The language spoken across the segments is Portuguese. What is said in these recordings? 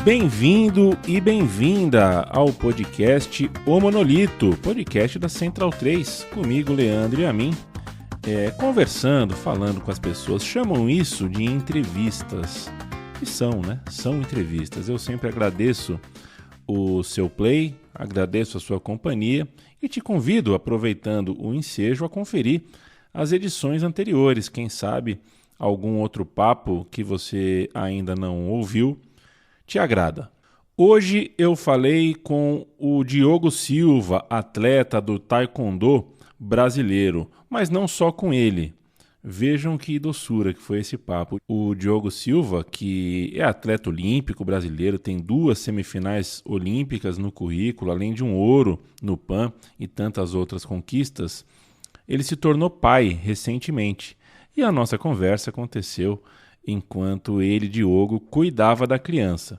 Bem-vindo e bem-vinda ao podcast O Monolito, podcast da Central 3, comigo, Leandro, e a mim, conversando, falando com as pessoas. Chamam isso de entrevistas, e são, né? São entrevistas. Eu sempre agradeço o seu play, agradeço a sua companhia e te convido, aproveitando o ensejo, a conferir as edições anteriores. Quem sabe algum outro papo que você ainda não ouviu te agrada. Hoje eu falei com o Diogo Silva, atleta do Taekwondo brasileiro, mas não só com ele. Vejam que doçura que foi esse papo. O Diogo Silva, que é atleta olímpico brasileiro, tem 2 semifinais olímpicas no currículo, além de um ouro no PAN e tantas outras conquistas, ele se tornou pai recentemente. E a nossa conversa aconteceu enquanto ele, Diogo, cuidava da criança.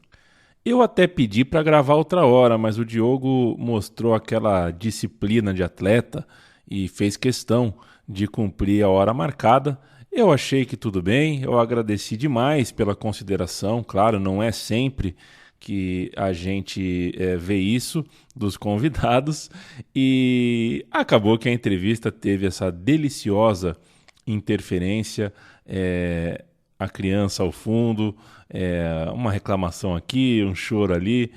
Eu até pedi para gravar outra hora, mas o Diogo mostrou aquela disciplina de atleta e fez questão de cumprir a hora marcada. Eu achei que tudo bem, eu agradeci demais pela consideração. Claro, não é sempre que a gente vê isso dos convidados, e acabou que a entrevista teve essa deliciosa interferência, a criança ao fundo, uma reclamação aqui, um choro ali.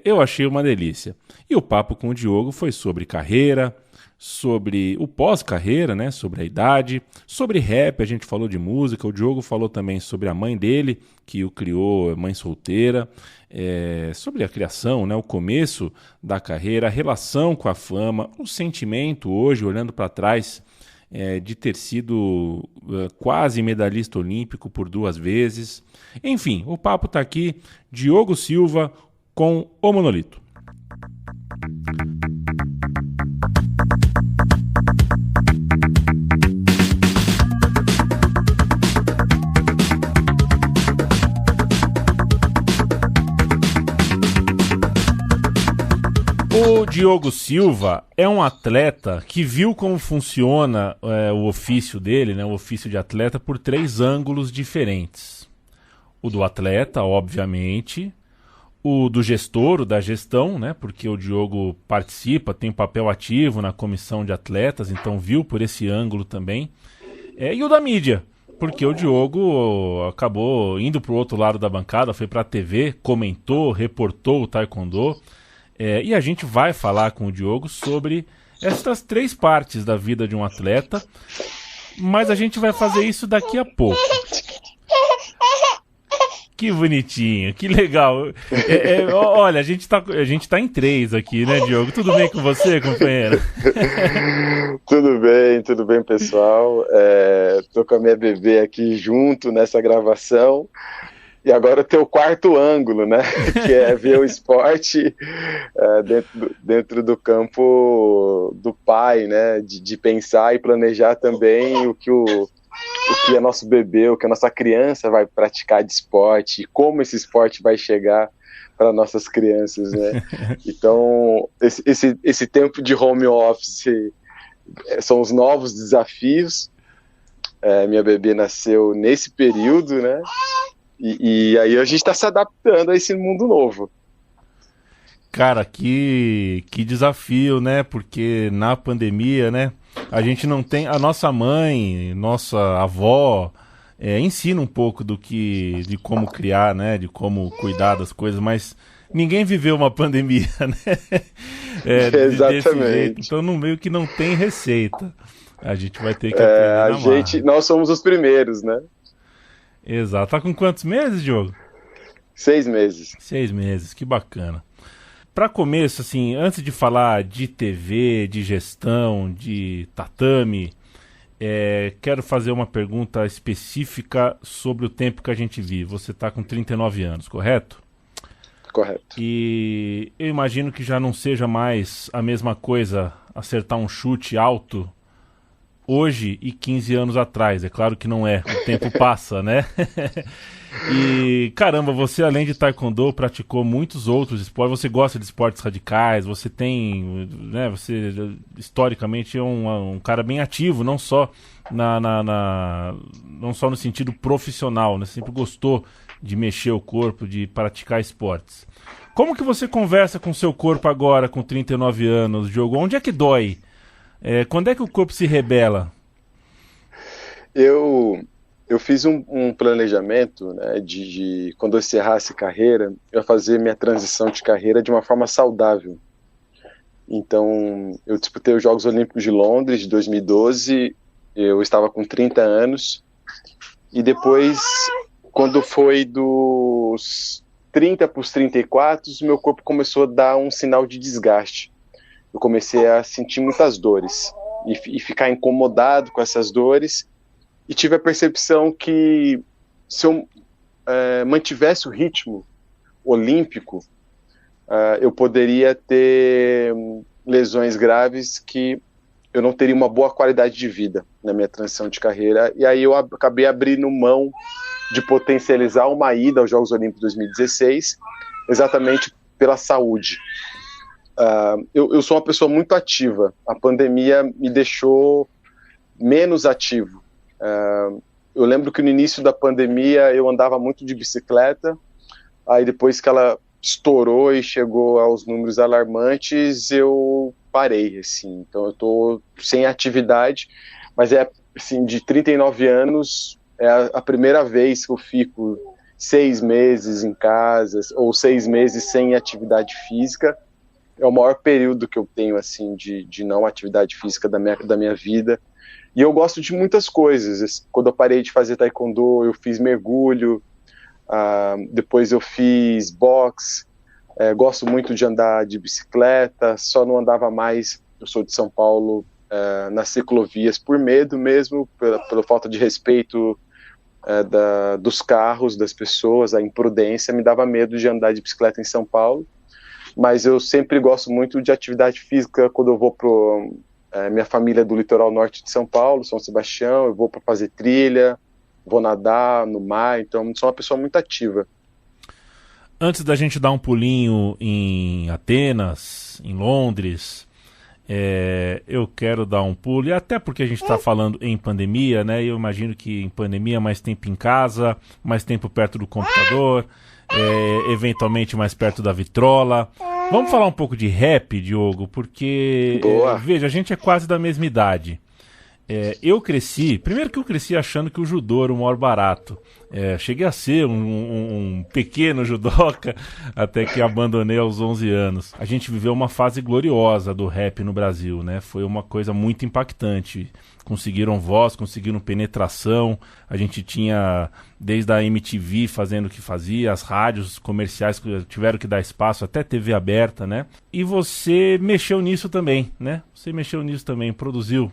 Eu achei uma delícia. E o papo com o Diogo foi sobre carreira, sobre o pós-carreira, né? Sobre a idade, sobre rap, a gente falou de música. O Diogo falou também sobre a mãe dele, que o criou, mãe solteira, sobre a criação, né? O começo da carreira, a relação com a fama, o sentimento hoje, olhando para trás, de ter sido quase medalhista olímpico por 2 vezes. Enfim, o papo está aqui. Diogo Silva com o Monolito. O Diogo Silva é um atleta que viu como funciona o ofício dele, né, o ofício de atleta, por 3 ângulos diferentes. O do atleta, obviamente, o do gestor, o da gestão, né, porque o Diogo participa, tem papel ativo na comissão de atletas, então viu por esse ângulo também. E o da mídia, porque o Diogo acabou indo para o outro lado da bancada, foi para a TV, comentou, reportou o Taekwondo. E a gente vai falar com o Diogo sobre essas 3 partes da vida de um atleta, mas a gente vai fazer isso daqui a pouco. Que bonitinho, que legal. Olha, a gente tá em 3 aqui, né, Diogo? Tudo bem com você, companheiro? Tudo bem, pessoal. Tô com a minha bebê aqui junto nessa gravação. E agora tem o 4º ângulo, né? Que é ver o esporte dentro do campo do pai, né? De pensar e planejar também o que é nosso bebê, o que a nossa criança vai praticar de esporte, e como esse esporte vai chegar para nossas crianças, né? Então, esse tempo de home office são os novos desafios. Minha bebê nasceu nesse período, né? E aí a gente está se adaptando a esse mundo novo. Cara, que desafio, né? Porque na pandemia, né? A gente não tem... A nossa mãe, nossa avó, ensina um pouco de como criar, né? De como cuidar das coisas, mas ninguém viveu uma pandemia, né? Exatamente. Então, no meio que não tem receita. A gente vai ter que aprender nós somos os primeiros, né? Exato. Tá com quantos meses, Diogo? 6 meses. 6 meses, que bacana. Para começo, assim, antes de falar de TV, de gestão, de tatame, quero fazer uma pergunta específica sobre o tempo que a gente vive. Você está com 39 anos, correto? Correto. E eu imagino que já não seja mais a mesma coisa acertar um chute alto hoje e 15 anos atrás. É claro que não é, o tempo passa, né? E, caramba, você além de taekwondo praticou muitos outros esportes, você gosta de esportes radicais, você tem, né, você historicamente é um cara bem ativo, não só não só no sentido profissional, né? Sempre gostou de mexer o corpo, de praticar esportes. Como que você conversa com o seu corpo agora, com 39 anos, Diogo? Onde é que dói? Quando é que o corpo se rebela? Eu fiz um planejamento, né, de quando eu encerrasse carreira, eu ia fazer minha transição de carreira de uma forma saudável. Então, eu disputei os Jogos Olímpicos de Londres, de 2012, eu estava com 30 anos, e depois, quando foi dos 30 para os 34, o meu corpo começou a dar um sinal de desgaste. Eu comecei a sentir muitas dores, e ficar incomodado com essas dores, e tive a percepção que se eu mantivesse o ritmo olímpico, eu poderia ter lesões graves que eu não teria uma boa qualidade de vida na minha transição de carreira. E aí eu acabei abrindo mão de potencializar uma ida aos Jogos Olímpicos de 2016, exatamente pela saúde. Eu sou uma pessoa muito ativa. A pandemia me deixou menos ativo. Eu lembro que no início da pandemia eu andava muito de bicicleta, aí depois que ela estourou e chegou aos números alarmantes, eu parei, assim. Então eu tô sem atividade, mas assim, de 39 anos, é a primeira vez que eu fico 6 meses em casa, ou 6 meses sem atividade física. É o maior período que eu tenho, assim, de não atividade física da minha vida. E eu gosto de muitas coisas. Quando eu parei de fazer taekwondo, eu fiz mergulho, depois eu fiz boxe, gosto muito de andar de bicicleta, só não andava mais, eu sou de São Paulo, nas ciclovias por medo mesmo, pela falta de respeito dos carros, das pessoas, a imprudência, me dava medo de andar de bicicleta em São Paulo, mas eu sempre gosto muito de atividade física. Quando eu vou minha família é do litoral norte de São Paulo, São Sebastião, eu vou para fazer trilha, vou nadar no mar, então sou uma pessoa muito ativa. Antes da gente dar um pulinho em Atenas, em Londres, eu quero dar um pulo, e até porque a gente está falando em pandemia, né? Eu imagino que em pandemia mais tempo em casa, mais tempo perto do computador, eventualmente mais perto da vitrola. Vamos falar um pouco de rap, Diogo, porque, veja, a gente é quase da mesma idade. Eu cresci achando que o judô era o maior barato. Cheguei a ser um pequeno judoca até que abandonei aos 11 anos. A gente viveu uma fase gloriosa do rap no Brasil, né? Foi uma coisa muito impactante. Conseguiram voz, conseguiram penetração. A gente tinha desde a MTV fazendo o que fazia, as rádios comerciais tiveram que dar espaço, até TV aberta, né? E você mexeu nisso também, né? Você mexeu nisso também, produziu,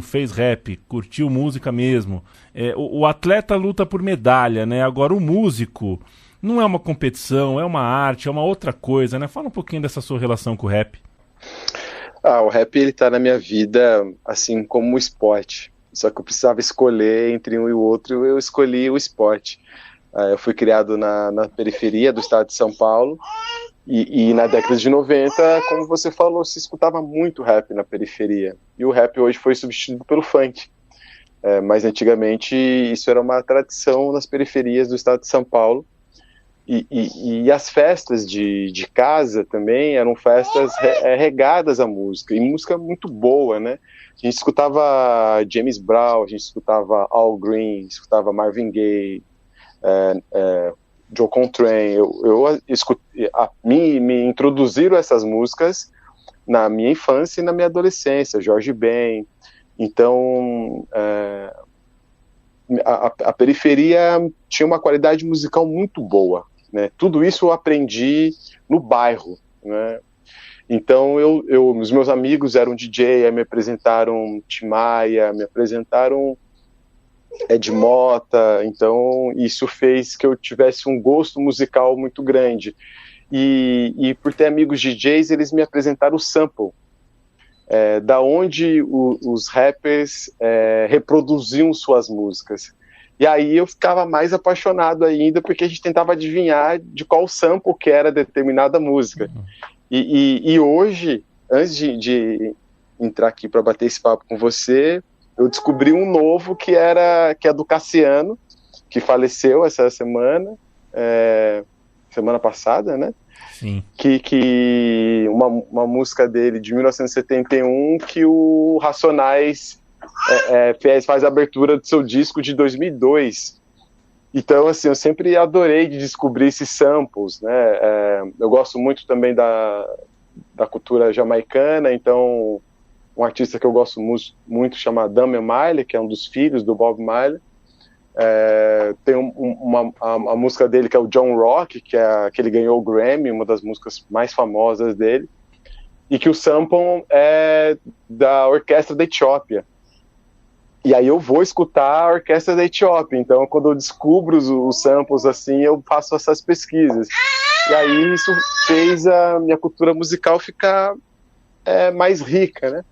fez rap, curtiu música mesmo. O atleta luta por medalha, né? Agora o músico não é uma competição, é uma arte, é uma outra coisa, né? Fala um pouquinho dessa sua relação com o rap. O rap, ele tá na minha vida, assim como o esporte. Só que eu precisava escolher entre um e o outro, eu escolhi o esporte. Eu fui criado na periferia do estado de São Paulo, e na década de 90, como você falou, se escutava muito rap na periferia. E o rap hoje foi substituído pelo funk. Mas antigamente isso era uma tradição nas periferias do estado de São Paulo. E as festas de casa também eram festas regadas à música, e música muito boa, né? A gente escutava James Brown, a gente escutava Al Green, escutava Marvin Gaye, Joe Coltrane. Me introduziram essas músicas na minha infância e na minha adolescência, Jorge Ben. Então, a periferia tinha uma qualidade musical muito boa, né? Tudo isso eu aprendi no bairro, né? Então os meus amigos eram DJ, me apresentaram Tim Maia, me apresentaram Ed Mota. Então isso fez que eu tivesse um gosto musical muito grande, e por ter amigos DJs, eles me apresentaram o sample, da onde os rappers reproduziam suas músicas. E aí eu ficava mais apaixonado ainda, porque a gente tentava adivinhar de qual sample que era determinada música. E hoje, antes de entrar aqui para bater esse papo com você, eu descobri um novo que é do Cassiano, que faleceu essa semana, semana passada, né? Sim. Que uma música dele de 1971 que o Racionais faz a abertura do seu disco de 2002. Então, assim, eu sempre adorei de descobrir esses samples, né? Eu gosto muito também da cultura jamaicana, então um artista que eu gosto muito chama Damian Marley, que é um dos filhos do Bob Marley. Tem uma música dele que é o John Rock, que ele ganhou o Grammy, uma das músicas mais famosas dele, e que o sample é da Orquestra da Etiópia. E aí eu vou escutar a Orquestra da Etiópia, então quando eu descubro os samples assim, eu faço essas pesquisas. E aí isso fez a minha cultura musical ficar mais rica, né?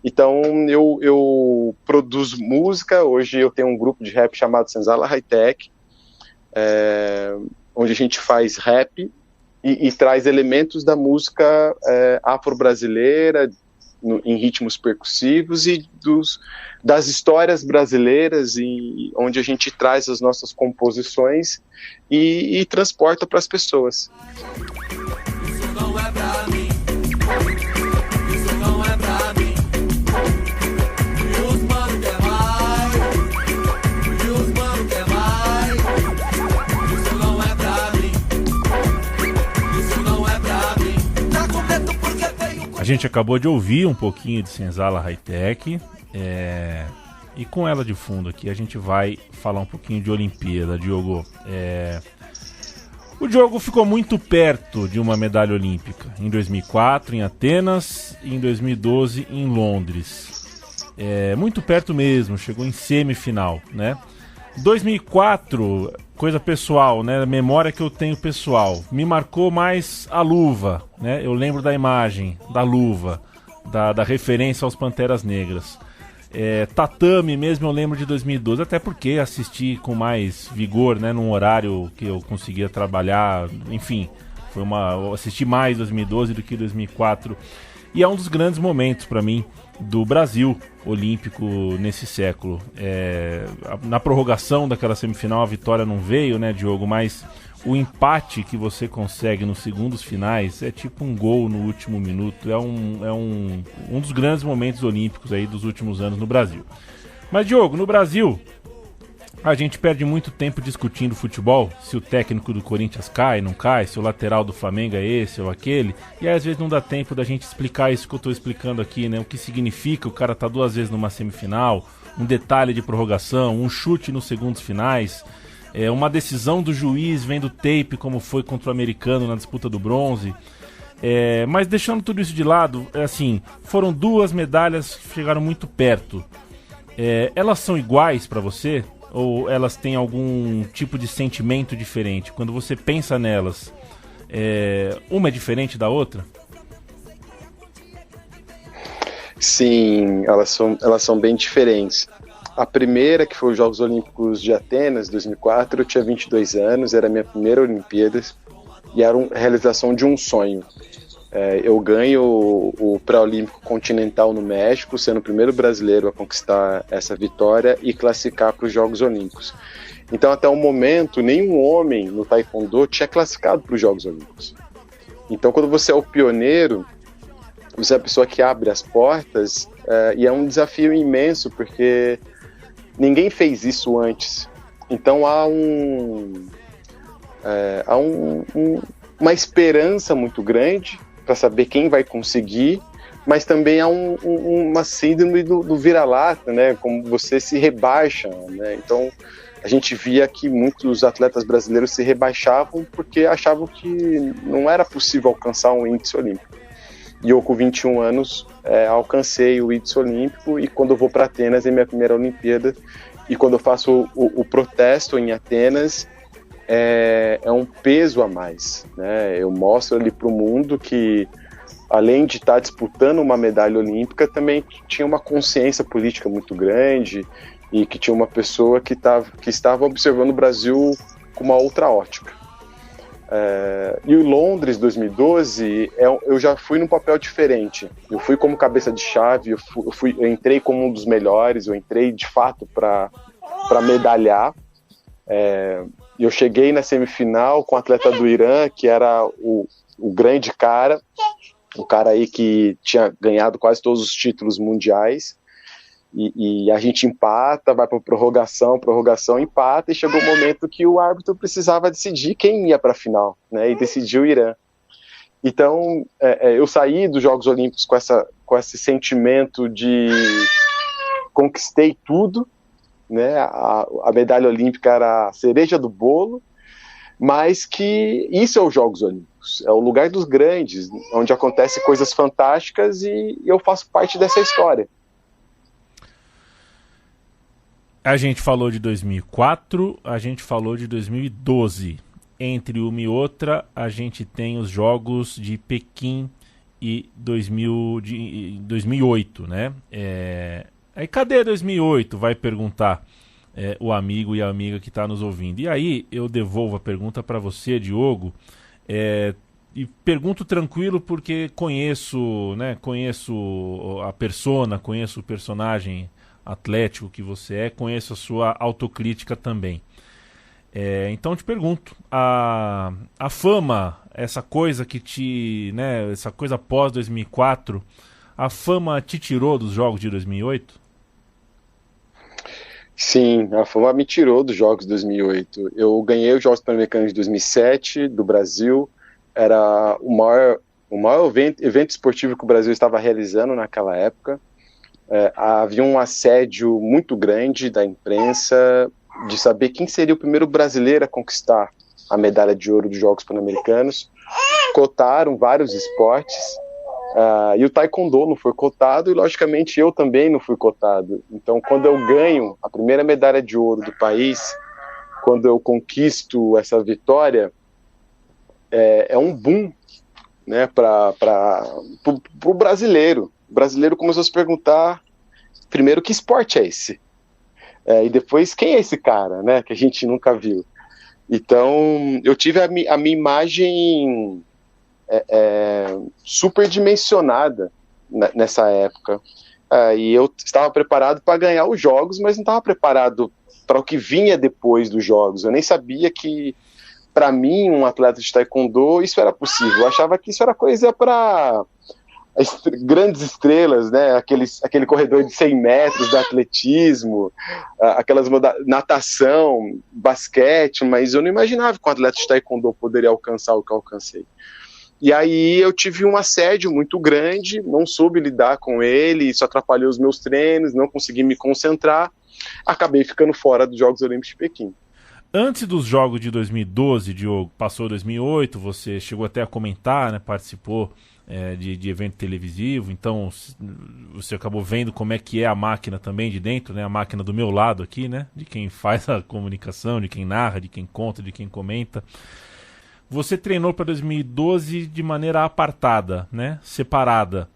Então eu produzo música, hoje eu tenho um grupo de rap chamado Senzala High Tech, onde a gente faz rap e traz elementos da música afro-brasileira, em ritmos percussivos e das histórias brasileiras, onde a gente traz as nossas composições e transporta para as pessoas. Isso não é pra mim. Isso não é pra mim. E os mano quer mais. E os mano quer mais. Isso não é pra mim. Isso não é pra mim. Tá com medo porque tenho. A gente acabou de ouvir um pouquinho de Senzala High Tech. E com ela de fundo aqui a gente vai falar um pouquinho de Olimpíada, Diogo. O Diogo ficou muito perto de uma medalha olímpica em 2004 em Atenas e em 2012 em Londres. Muito perto mesmo, chegou em semifinal, né? 2004, coisa pessoal, né? Memória que eu tenho pessoal, me marcou mais a luva, né? Eu lembro da imagem da luva, da referência aos Panteras Negras. Tatame mesmo eu lembro de 2012, até porque assisti com mais vigor, né, num horário que eu conseguia trabalhar, enfim, eu assisti mais 2012 do que 2004, e é um dos grandes momentos para mim do Brasil olímpico nesse século. Na prorrogação daquela semifinal a vitória não veio, né, Diogo, mas o empate que você consegue nos segundos finais é tipo um gol no último minuto, é um dos grandes momentos olímpicos aí dos últimos anos no Brasil. Mas, Diogo, no Brasil a gente perde muito tempo discutindo futebol, se o técnico do Corinthians cai, não cai, se o lateral do Flamengo é esse ou aquele, e aí às vezes não dá tempo da gente explicar isso que eu estou explicando aqui, né? O que significa o cara tá 2 vezes numa semifinal, um detalhe de prorrogação, um chute nos segundos finais, uma decisão do juiz vendo tape, como foi contra o americano na disputa do bronze. Mas deixando tudo isso de lado, assim, foram 2 medalhas que chegaram muito perto. Elas são iguais para você? Ou elas têm algum tipo de sentimento diferente? Quando você pensa nelas, uma é diferente da outra? Sim, elas são bem diferentes. A primeira, que foi os Jogos Olímpicos de Atenas, 2004, eu tinha 22 anos, era a minha primeira Olimpíada e era a realização de um sonho. Eu ganho o pré-olímpico continental no México, sendo o primeiro brasileiro a conquistar essa vitória e classificar para os Jogos Olímpicos. Então, até o momento, nenhum homem no Taekwondo tinha classificado para os Jogos Olímpicos. Então, quando você é o pioneiro, você é a pessoa que abre as portas, e é um desafio imenso, porque ninguém fez isso antes. Então há uma esperança muito grande para saber quem vai conseguir, mas também há uma síndrome do vira-lata, né? Como você se rebaixa, né? Então a gente via que muitos atletas brasileiros se rebaixavam porque achavam que não era possível alcançar um índice olímpico. E eu, com 21 anos, alcancei o índice olímpico, e quando eu vou para Atenas, é minha primeira Olimpíada, e quando eu faço o protesto em Atenas, é um peso a mais, né? Eu mostro ali para o mundo que, além de estar disputando uma medalha olímpica, também tinha uma consciência política muito grande, e que tinha uma pessoa que estava observando o Brasil com uma outra ótica. E o Londres 2012, eu já fui num papel diferente. Eu fui como cabeça de chave, eu entrei como um dos melhores, eu entrei de fato para medalhar. E eu cheguei na semifinal com o atleta do Irã, que era o grande cara, o cara aí que tinha ganhado quase todos os títulos mundiais. E a gente empata, vai para prorrogação, empata, e chegou o momento que o árbitro precisava decidir quem ia para a final, né? E decidiu o Irã. Então, eu saí dos Jogos Olímpicos com esse sentimento de conquistei tudo, né? A medalha olímpica era a cereja do bolo, mas que isso é os Jogos Olímpicos, é o lugar dos grandes, onde acontecem coisas fantásticas, e eu faço parte dessa história. A gente falou de 2004, a gente falou de 2012. Entre uma e outra, a gente tem os Jogos de Pequim e 2008, né? Aí cadê 2008? Vai perguntar o amigo e a amiga que está nos ouvindo. E aí eu devolvo a pergunta para você, Diogo, e pergunto tranquilo porque conheço a persona, conheço o personagem atlético que você é, conheço a sua autocrítica também. Então eu te pergunto, a fama, essa coisa que essa coisa pós 2004, a fama te tirou dos Jogos de 2008? Sim, a fama me tirou dos Jogos de 2008. Eu ganhei os Jogos Pan-Americanos de 2007 do Brasil, era o maior evento esportivo que o Brasil estava realizando naquela época. Havia um assédio muito grande da imprensa de saber quem seria o primeiro brasileiro a conquistar a medalha de ouro dos Jogos Pan-Americanos. Cotaram vários esportes, e o taekwondo não foi cotado, e logicamente eu também não fui cotado. Então, quando eu ganho a primeira medalha de ouro do país, quando eu conquisto essa vitória, é um boom, né, para o brasileiro. O brasileiro começou a se perguntar, primeiro, que esporte é esse? E depois, quem é esse cara, né, que a gente nunca viu? Então, eu tive a minha imagem superdimensionada nessa época. E eu estava preparado para ganhar os Jogos, mas não estava preparado para o que vinha depois dos Jogos. Eu nem sabia que, para mim, um atleta de taekwondo, isso era possível. Eu achava que isso era coisa para grandes estrelas, né? Aquele corredor de 100 metros de atletismo, aquelas natação, basquete, mas eu não imaginava que um atleta de taekwondo poderia alcançar o que eu alcancei. E aí eu tive um assédio muito grande, não soube lidar com ele, isso atrapalhou os meus treinos, não consegui me concentrar, acabei ficando fora dos Jogos Olímpicos de Pequim. Antes dos Jogos de 2012, Diogo, passou 2008, você chegou até a comentar, né, participou de evento televisivo, então você acabou vendo como é que é a máquina também de dentro, né, a máquina do meu lado aqui, né, de quem faz a comunicação, de quem narra, de quem conta, de quem comenta. Você treinou para 2012 de maneira apartada, né, separada.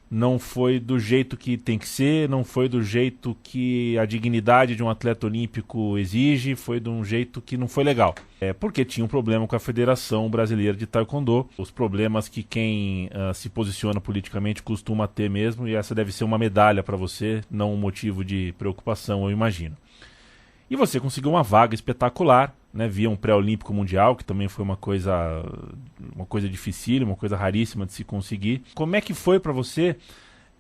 Não foi do jeito que tem que ser, não foi do jeito que a dignidade de um atleta olímpico exige, foi de um jeito que não foi legal. Porque tinha um problema com a Federação Brasileira de Taekwondo, os problemas que quem se posiciona politicamente costuma ter mesmo, e essa deve ser uma medalha para você, não um motivo de preocupação, eu imagino. E você conseguiu uma vaga espetacular, né, via um pré-olímpico mundial, que também foi uma coisa dificílima, uma coisa raríssima de se conseguir. Como é que foi para você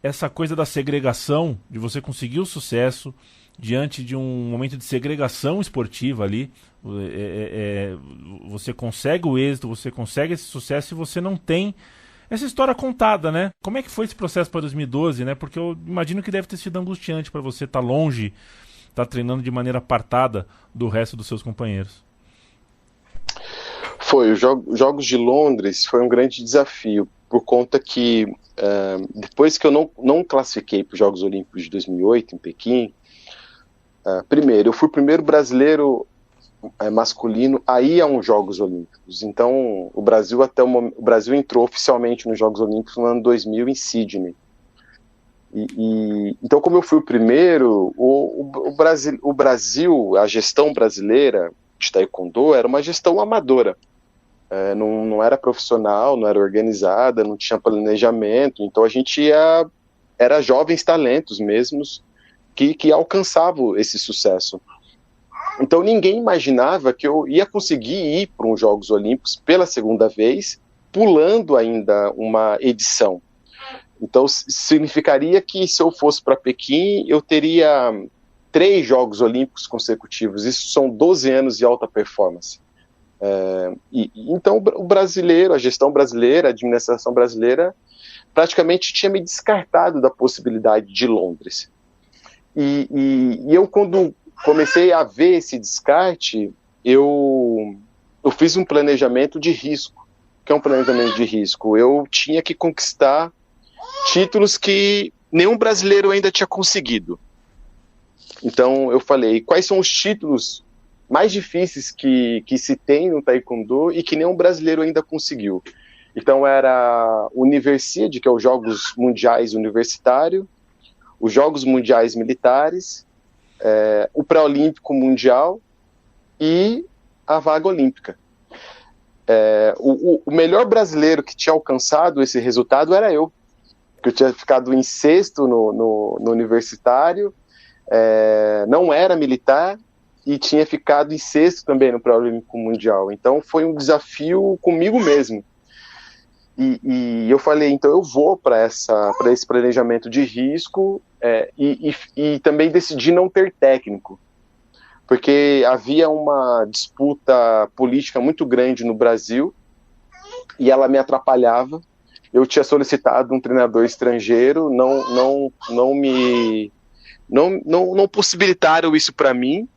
essa coisa da segregação, de você conseguir o sucesso diante de um momento de segregação esportiva ali? Você consegue o êxito, você consegue esse sucesso e você não tem essa história contada, né? Como é que foi esse processo para 2012, né? Porque eu imagino que deve ter sido angustiante para você estar longe, estar treinando de maneira apartada do resto dos seus companheiros. Foi, os Jogos de Londres foi um grande desafio, por conta que depois que eu não classifiquei para os Jogos Olímpicos de 2008 em Pequim, primeiro, eu fui o primeiro brasileiro masculino a ir a uns Jogos Olímpicos. Então, o Brasil entrou oficialmente nos Jogos Olímpicos no ano 2000 em Sydney. Então, como eu fui o primeiro, o Brasil, a gestão brasileira de taekwondo era uma gestão amadora. Não era profissional, não era organizada, não tinha planejamento. Então a gente era jovens talentos mesmos que alcançavam esse sucesso. Então ninguém imaginava que eu ia conseguir ir para os Jogos Olímpicos pela segunda vez, pulando ainda uma edição. Então significaria que se eu fosse para Pequim, eu teria 3 Jogos Olímpicos consecutivos. Isso são 12 anos de alta performance. Então o brasileiro, a gestão brasileira, a administração brasileira, praticamente tinha me descartado da possibilidade de Londres. E eu, quando comecei a ver esse descarte, eu fiz um planejamento de risco. O que é um planejamento de risco? Eu tinha que conquistar títulos que nenhum brasileiro ainda tinha conseguido. Então eu falei, quais são os títulos mais difíceis que se tem no Taekwondo e que nenhum brasileiro ainda conseguiu? Então era o Universiade, que é os Jogos Mundiais Universitário, os Jogos Mundiais Militares, o Pré-Olímpico Mundial e a vaga olímpica. O melhor brasileiro que tinha alcançado esse resultado era eu, que eu tinha ficado em 6º no universitário, não era militar e tinha ficado em 6º também no Pré-Olímpico Mundial. Então foi um desafio comigo mesmo. E eu falei, então eu vou para esse planejamento de risco, e também decidi não ter técnico, porque havia uma disputa política muito grande no Brasil e ela me atrapalhava. Eu tinha solicitado um treinador estrangeiro, não possibilitaram isso para mim,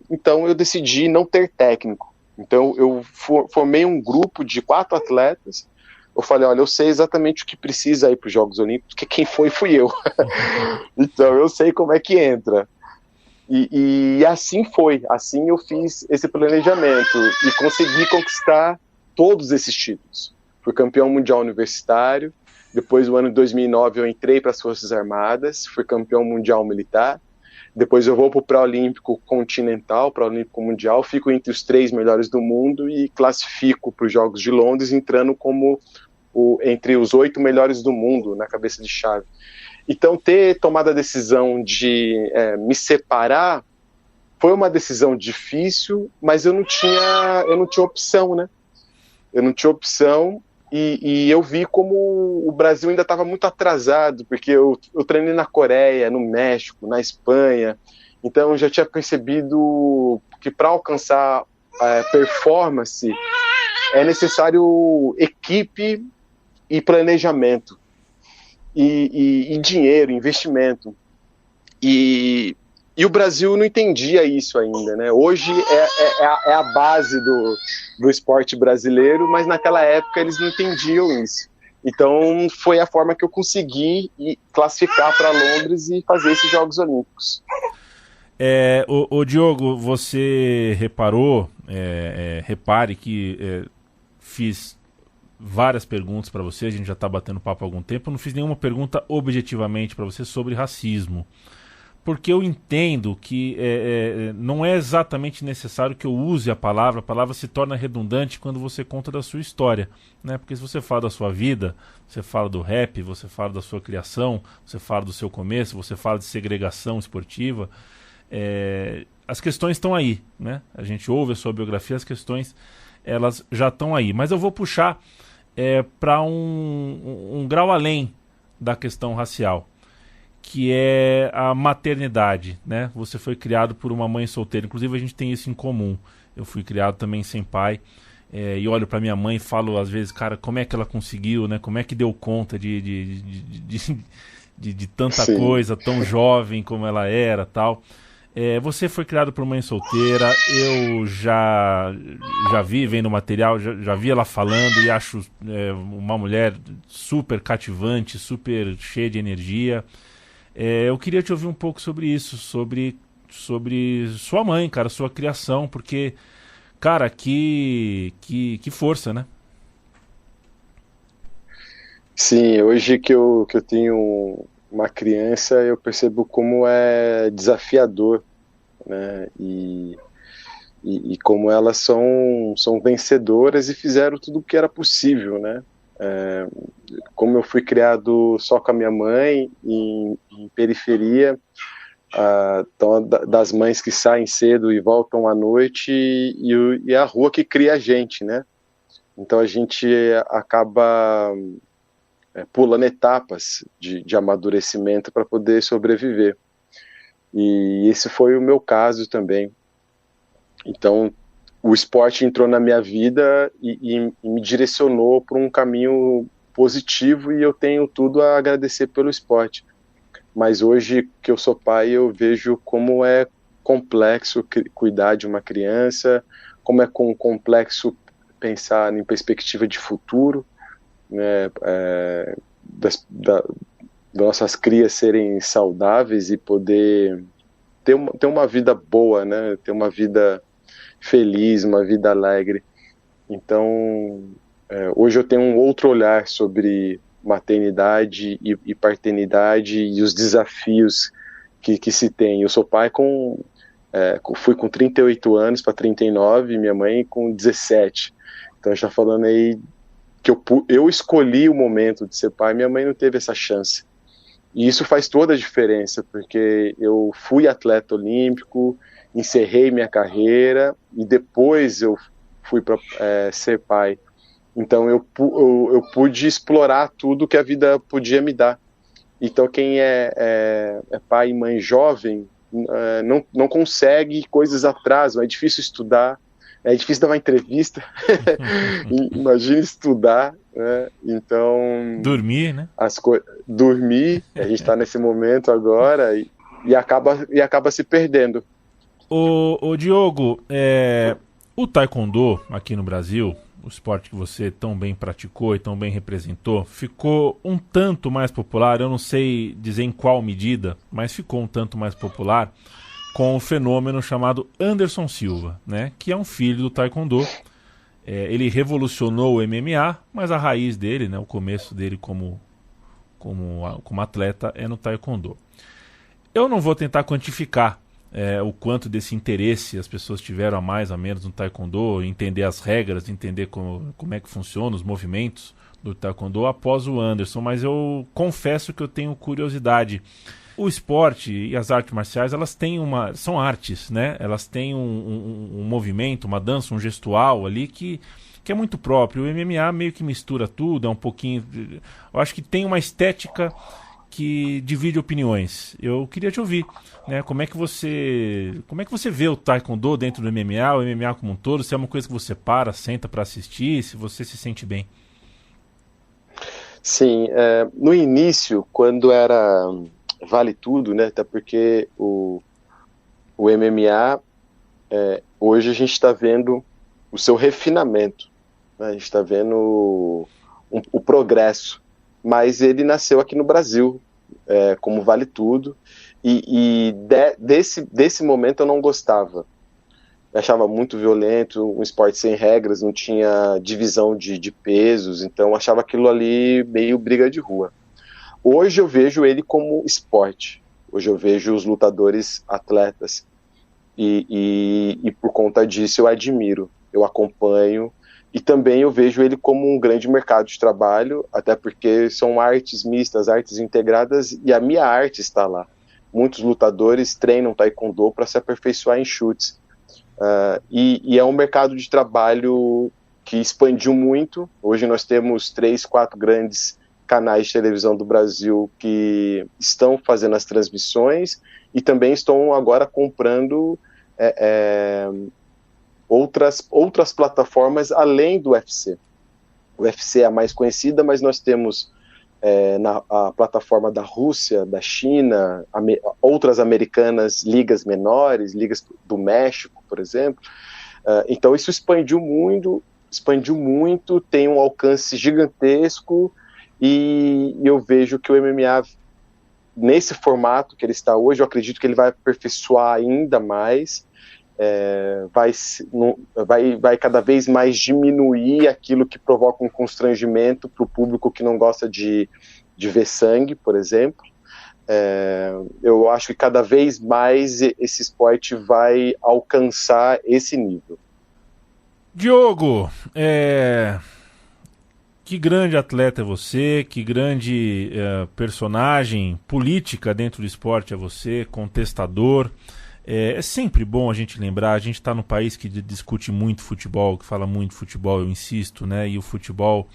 então eu decidi não ter técnico. Então eu formei um grupo de 4 atletas. Eu falei, olha, eu sei exatamente o que precisa ir para os Jogos Olímpicos, porque quem fui eu. Então eu sei como é que entra. E assim foi, assim eu fiz esse planejamento e consegui conquistar todos esses títulos. Fui campeão mundial universitário, depois no ano de 2009 eu entrei para as Forças Armadas, fui campeão mundial militar. Depois eu vou para o Pré-Olímpico Continental, Pré-Olímpico Mundial, fico entre os 3 melhores do mundo e classifico para os Jogos de Londres, entrando como entre os 8 melhores do mundo na cabeça de chave. Então ter tomado a decisão de me separar foi uma decisão difícil, mas eu não tinha opção, né? Eu não tinha opção. E eu vi como o Brasil ainda estava muito atrasado, porque eu treinei na Coreia, no México, na Espanha, então eu já tinha percebido que para alcançar performance é necessário equipe e planejamento, e dinheiro, investimento. E o Brasil não entendia isso ainda, né? Hoje é a base do esporte brasileiro, mas naquela época eles não entendiam isso. Então foi a forma que eu consegui classificar para Londres e fazer esses Jogos Olímpicos. O Diogo, você reparou, repare que fiz várias perguntas para você, a gente já está batendo papo há algum tempo, eu não fiz nenhuma pergunta objetivamente para você sobre racismo. Porque eu entendo que não é exatamente necessário que eu use a palavra se torna redundante quando você conta da sua história, né? Porque se você fala da sua vida, você fala do rap, você fala da sua criação, você fala do seu começo, você fala de segregação esportiva, as questões estão aí, né? A gente ouve a sua biografia, as questões elas já estão aí. Mas eu vou puxar para um grau além da questão racial, que é a maternidade, né? Você foi criado por uma mãe solteira, inclusive a gente tem isso em comum. Eu fui criado também sem pai, e olho para minha mãe e falo às vezes, cara, como é que ela conseguiu, né? Como é que deu conta de tanta Sim. coisa, tão jovem como ela era, tal. Você foi criado por mãe solteira, eu já vi vendo material, já vi ela falando e acho uma mulher super cativante, super cheia de energia. Eu queria te ouvir um pouco sobre isso, sobre sua mãe, cara, sua criação, porque, cara, que força, né? Sim, hoje que eu tenho uma criança, eu percebo como é desafiador, né? E como elas são vencedoras e fizeram tudo o que era possível, né? Como eu fui criado só com a minha mãe, em periferia, Então, das mães que saem cedo e voltam à noite, e a rua que cria a gente, né? Então a gente acaba pulando etapas de amadurecimento para poder sobreviver. E esse foi o meu caso também. Então, o esporte entrou na minha vida e me direcionou para um caminho positivo, e eu tenho tudo a agradecer pelo esporte. Mas hoje que eu sou pai, eu vejo como é complexo cuidar de uma criança, como é complexo pensar em perspectiva de futuro, né, das nossas crias serem saudáveis e poder ter uma vida boa, né, ter uma vida feliz, uma vida alegre. Então, hoje eu tenho um outro olhar sobre maternidade e paternidade e os desafios que se tem. Eu sou pai fui com 38 anos para 39, minha mãe com 17. Então a gente está falando aí que eu escolhi o momento de ser pai, minha mãe não teve essa chance. E isso faz toda a diferença, porque eu fui atleta olímpico, encerrei minha carreira e depois eu fui para ser pai. Então eu pude explorar tudo que a vida podia me dar. Então quem é pai e mãe jovem não consegue, coisas atrasam, é difícil estudar, é difícil dar uma entrevista, imagina estudar, né? Então... Dormir, né? Dormir, a gente está nesse momento agora e acaba se perdendo. Ô Diogo, o taekwondo aqui no Brasil, o esporte que você tão bem praticou e tão bem representou, ficou um tanto mais popular, eu não sei dizer em qual medida, mas ficou um tanto mais popular com o fenômeno chamado Anderson Silva, né, que é um filho do taekwondo. Ele revolucionou o MMA, mas a raiz dele, né, o começo dele como atleta é no taekwondo. Eu não vou tentar quantificar o quanto desse interesse as pessoas tiveram a mais, a menos no taekwondo, entender as regras, entender como é que funciona os movimentos do taekwondo após o Anderson, mas eu confesso que eu tenho curiosidade. O esporte e as artes marciais, elas têm são artes, né? Elas têm um movimento, uma dança, um gestual ali que é muito próprio. O MMA meio que mistura tudo, é um pouquinho... Eu acho que tem uma estética que divide opiniões. Eu queria te ouvir, né? Como é que você vê o taekwondo dentro do MMA, o MMA como um todo? Se é uma coisa que você senta para assistir, se você se sente bem? Sim, no início, quando era Vale Tudo, né? Até porque o MMA, hoje a gente está vendo o seu refinamento, né? A gente está vendo o progresso, mas ele nasceu aqui no Brasil, como Vale Tudo, e desse momento eu não gostava. Eu achava muito violento, um esporte sem regras, não tinha divisão de pesos, então eu achava aquilo ali meio briga de rua. Hoje eu vejo ele como esporte, hoje eu vejo os lutadores atletas, e por conta disso eu admiro, eu acompanho, e também eu vejo ele como um grande mercado de trabalho, até porque são artes mistas, artes integradas, e a minha arte está lá. Muitos lutadores treinam taekwondo para se aperfeiçoar em chutes. E é um mercado de trabalho que expandiu muito. Hoje nós temos 3, 4 grandes canais de televisão do Brasil que estão fazendo as transmissões e também estão agora comprando outras plataformas além do UFC. O UFC é a mais conhecida, mas nós temos a plataforma da Rússia, da China, outras americanas, ligas menores, ligas do México, por exemplo. Então isso expandiu muito, tem um alcance gigantesco, e eu vejo que o MMA, nesse formato que ele está hoje, eu acredito que ele vai aperfeiçoar ainda mais, vai cada vez mais diminuir aquilo que provoca um constrangimento para o público que não gosta de ver sangue, por exemplo. Eu acho que cada vez mais esse esporte vai alcançar esse nível. Diogo, Que grande atleta é você, que grande personagem política dentro do esporte é você, contestador. É sempre bom a gente lembrar, a gente está num país que discute muito futebol, que fala muito futebol, eu insisto, né? E o futebol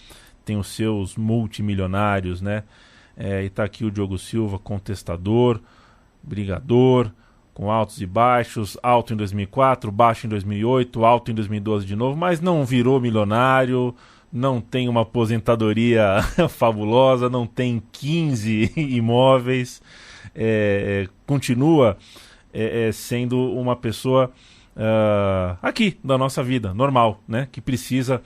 tem os seus multimilionários, né? E está aqui o Diogo Silva, contestador, brigador, com altos e baixos, alto em 2004, baixo em 2008, alto em 2012 de novo, mas não virou milionário, não tem uma aposentadoria fabulosa, não tem 15 imóveis, continua sendo uma pessoa aqui da nossa vida, normal, né? Que precisa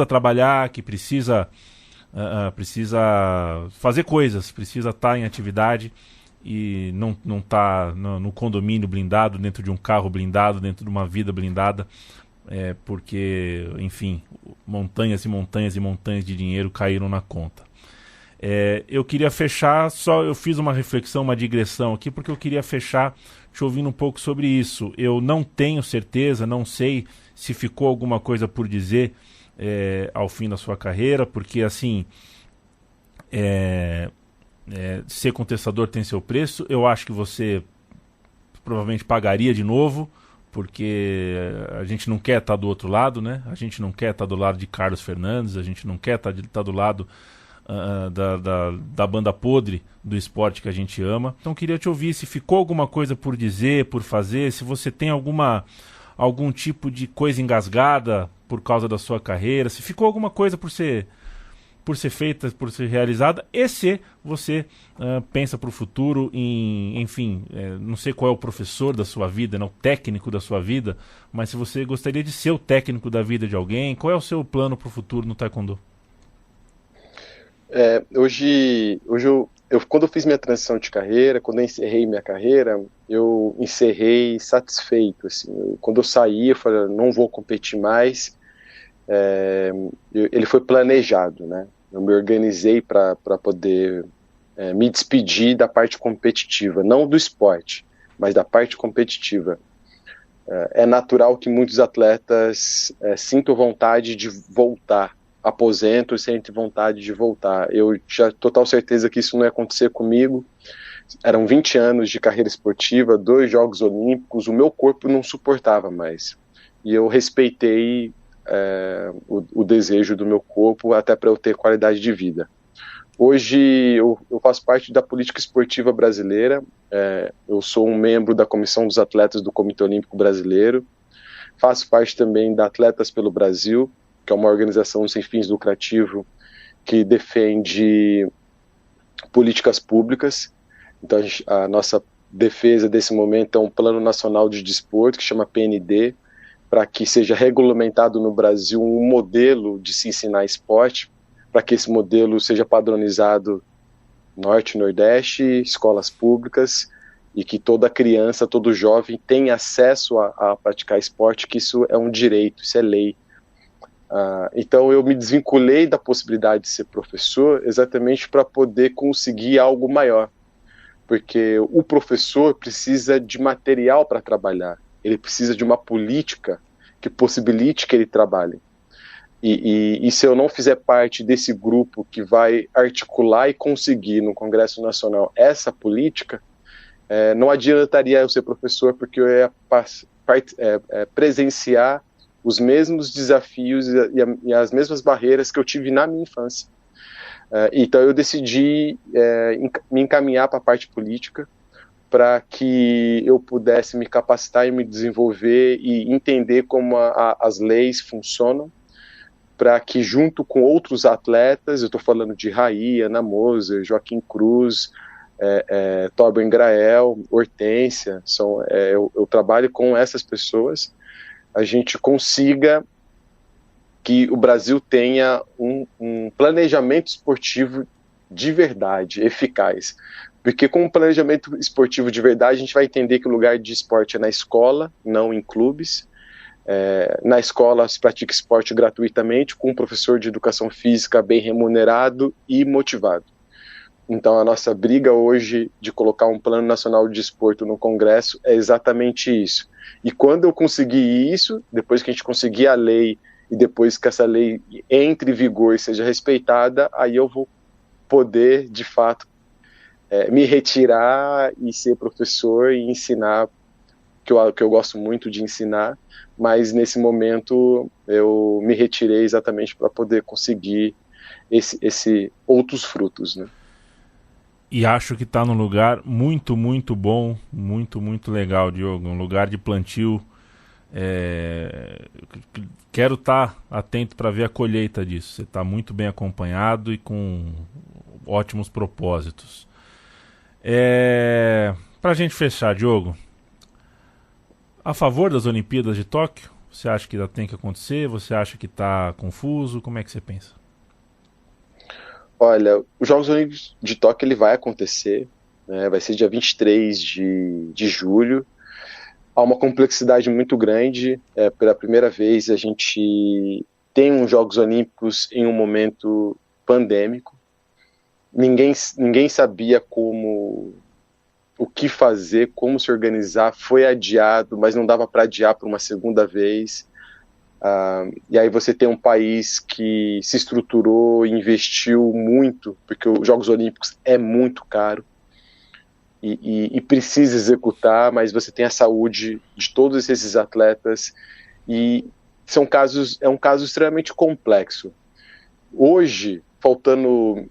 trabalhar, que precisa fazer coisas, precisa estar em atividade e não tá no condomínio blindado, dentro de um carro blindado, dentro de uma vida blindada, porque, enfim, montanhas e montanhas e montanhas de dinheiro caíram na conta. Eu queria fechar, eu fiz uma reflexão, uma digressão aqui, porque eu queria fechar te ouvindo um pouco sobre isso. Eu não tenho certeza, não sei se ficou alguma coisa por dizer ao fim da sua carreira, porque, assim, ser contestador tem seu preço. Eu acho que você provavelmente pagaria de novo, porque a gente não quer estar do outro lado, né? A gente não quer estar do lado de Carlos Fernandes, a gente não quer estar do lado da banda podre do esporte que a gente ama. Então queria te ouvir se ficou alguma coisa por dizer, por fazer, se você tem algum tipo de coisa engasgada por causa da sua carreira, se ficou alguma coisa por ser feita, por ser realizada, e se você pensa para o futuro enfim, não sei qual é o professor da sua vida, não, o técnico da sua vida, mas se você gostaria de ser o técnico da vida de alguém, qual é o seu plano para o futuro no Taekwondo? Hoje quando eu fiz minha transição de carreira, quando eu encerrei minha carreira, eu encerrei satisfeito, assim. Quando eu saí, eu falei, não vou competir mais. Ele foi planejado, né? Eu me organizei para poder me despedir da parte competitiva, não do esporte, mas da parte competitiva. É natural que muitos atletas sintam vontade de voltar, aposento e sentem vontade de voltar. Eu tinha total certeza que isso não ia acontecer comigo. Eram 20 anos de carreira esportiva, 2 Jogos Olímpicos, o meu corpo não suportava mais. E eu respeitei o desejo do meu corpo, até para eu ter qualidade de vida. Hoje eu faço parte da política esportiva brasileira, eu sou um membro da Comissão dos Atletas do Comitê Olímpico Brasileiro, faço parte também da Atletas pelo Brasil, que é uma organização sem fins lucrativos que defende políticas públicas. Então a nossa defesa desse momento é um Plano Nacional de Desporto, que chama PND, para que seja regulamentado no Brasil um modelo de se ensinar esporte, para que esse modelo seja padronizado Norte e Nordeste, escolas públicas, e que toda criança, todo jovem tenha acesso a praticar esporte, que isso é um direito, isso é lei. Então eu me desvinculei da possibilidade de ser professor exatamente para poder conseguir algo maior, porque o professor precisa de material para trabalhar, ele precisa de uma política que possibilite que ele trabalhe. E se eu não fizer parte desse grupo que vai articular e conseguir no Congresso Nacional essa política, não adiantaria eu ser professor, porque eu ia presenciar os mesmos desafios e as mesmas barreiras que eu tive na minha infância. Então eu decidi me encaminhar para a parte política, para que eu pudesse me capacitar e me desenvolver e entender como as leis funcionam, para que junto com outros atletas, eu estou falando de Raí, Ana Moser, Joaquim Cruz, Torben Grael, Hortência, eu trabalho com essas pessoas, a gente consiga que o Brasil tenha um planejamento esportivo de verdade, eficaz. Porque com um planejamento esportivo de verdade, a gente vai entender que o lugar de esporte é na escola, não em clubes. Na escola se pratica esporte gratuitamente, com um professor de educação física bem remunerado e motivado. Então a nossa briga hoje de colocar um plano nacional de desporto no Congresso é exatamente isso. E quando eu conseguir isso, depois que a gente conseguir a lei e depois que essa lei entre em vigor e seja respeitada, aí eu vou poder, de fato, me retirar e ser professor e ensinar, que eu gosto muito de ensinar, mas nesse momento eu me retirei exatamente para poder conseguir esse outros frutos, né? E acho que está num lugar muito, muito bom, muito, muito legal, Diogo. Um lugar de plantio. Quero estar atento para ver a colheita disso. Você está muito bem acompanhado e com ótimos propósitos. Para a gente fechar, Diogo, a favor das Olimpíadas de Tóquio? Você acha que ainda tem que acontecer? Você acha que está confuso? Como é que você pensa? Olha, os Jogos Olímpicos de Tóquio ele vai acontecer, né? Vai ser dia 23 de julho. Há uma complexidade muito grande. Pela primeira vez a gente tem uns Jogos Olímpicos em um momento pandêmico. Ninguém sabia o que fazer, como se organizar. Foi adiado, mas não dava para adiar por uma segunda vez. E aí você tem um país que se estruturou e investiu muito, porque os Jogos Olímpicos é muito caro e precisa executar, mas você tem a saúde de todos esses atletas e é um caso extremamente complexo. Hoje, faltando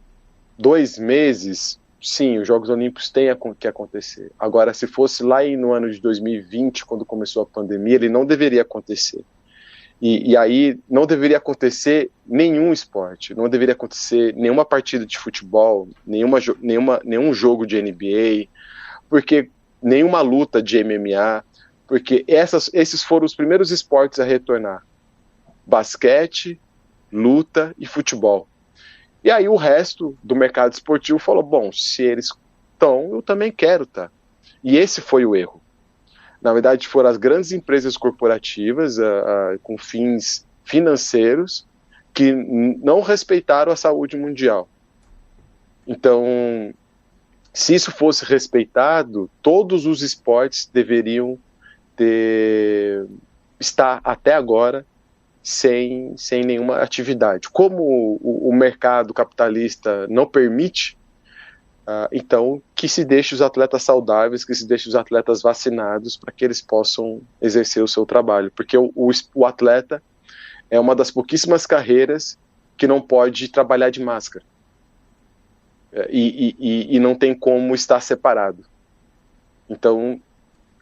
2 meses, sim, os Jogos Olímpicos têm que acontecer. Agora, se fosse lá no ano de 2020, quando começou a pandemia, ele não deveria acontecer. E aí não deveria acontecer nenhum esporte, não deveria acontecer nenhuma partida de futebol, nenhum jogo de NBA, porque nenhuma luta de MMA, porque esses foram os primeiros esportes a retornar. Basquete, luta e futebol. E aí o resto do mercado esportivo falou, bom, se eles estão, eu também quero estar. E esse foi o erro. Na verdade, foram as grandes empresas corporativas com fins financeiros que não respeitaram a saúde mundial. Então, se isso fosse respeitado, todos os esportes deveriam estar até agora sem nenhuma atividade. Como o mercado capitalista não permite, então que se deixe os atletas saudáveis, que se deixe os atletas vacinados para que eles possam exercer o seu trabalho, porque o atleta é uma das pouquíssimas carreiras que não pode trabalhar de máscara e não tem como estar separado. Então,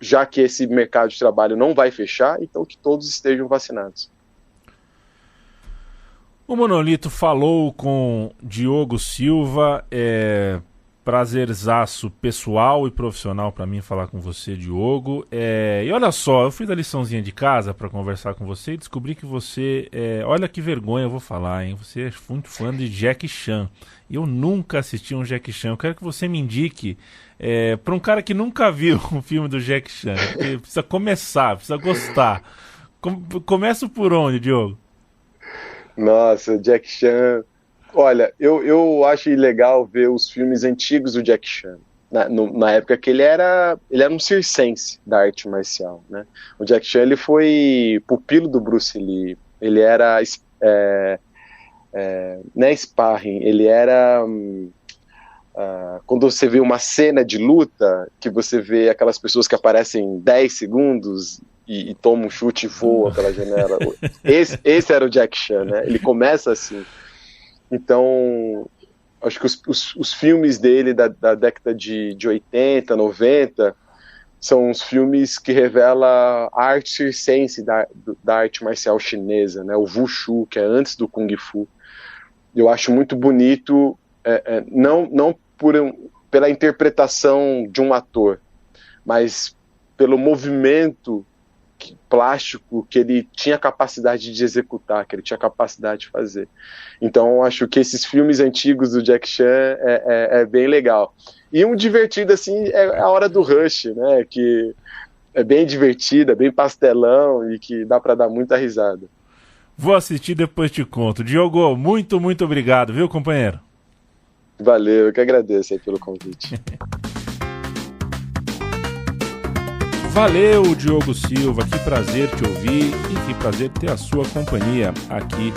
já que esse mercado de trabalho não vai fechar, então que todos estejam vacinados. O Monolito falou com Diogo Silva, prazerzaço pessoal e profissional para mim falar com você, Diogo. E olha só, eu fiz a liçãozinha de casa para conversar com você e descobri que você, olha que vergonha eu vou falar, hein? Você é muito fã de Jackie Chan. Eu nunca assisti um Jackie Chan. Eu quero que você me indique para um cara que nunca viu um filme do Jackie Chan. Precisa começar, precisa gostar. Começa por onde, Diogo? Nossa, Jackie Chan. Olha, eu acho legal ver os filmes antigos do Jackie Chan. Na época que ele era um circense da arte marcial, né? O Jackie Chan ele foi pupilo do Bruce Lee. Ele era não é sparring, ele era quando você vê uma cena de luta, que você vê aquelas pessoas que aparecem 10 segundos e toma um chute e voa pela janela. Esse era o Jackie Chan, né? Ele começa assim. Então, acho que os filmes dele da década de 80, 90, são os filmes que revelam a arte circense da arte marcial chinesa, né? O Wushu, que é antes do Kung Fu. Eu acho muito bonito, não pela interpretação de um ator, mas pelo movimento plástico que ele tinha capacidade de executar, que ele tinha capacidade de fazer. Então eu acho que esses filmes antigos do Jackie Chan é bem legal. E um divertido assim é a Hora do Rush, né, que é bem divertida, bem pastelão e que dá para dar muita risada. Vou assistir, depois te conto. Diogo, muito, muito obrigado, viu, companheiro? Valeu, eu que agradeço aí pelo convite. Valeu, Diogo Silva, que prazer te ouvir e que prazer ter a sua companhia aqui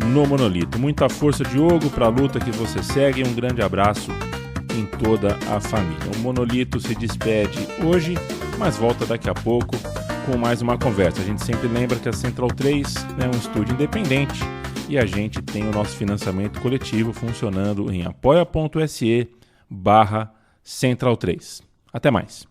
no Monolito. Muita força, Diogo, para a luta que você segue. Um grande abraço em toda a família. O Monolito se despede hoje, mas volta daqui a pouco com mais uma conversa. A gente sempre lembra que a Central 3 é um estúdio independente e a gente tem o nosso financiamento coletivo funcionando em apoia.se/Central 3. Até mais.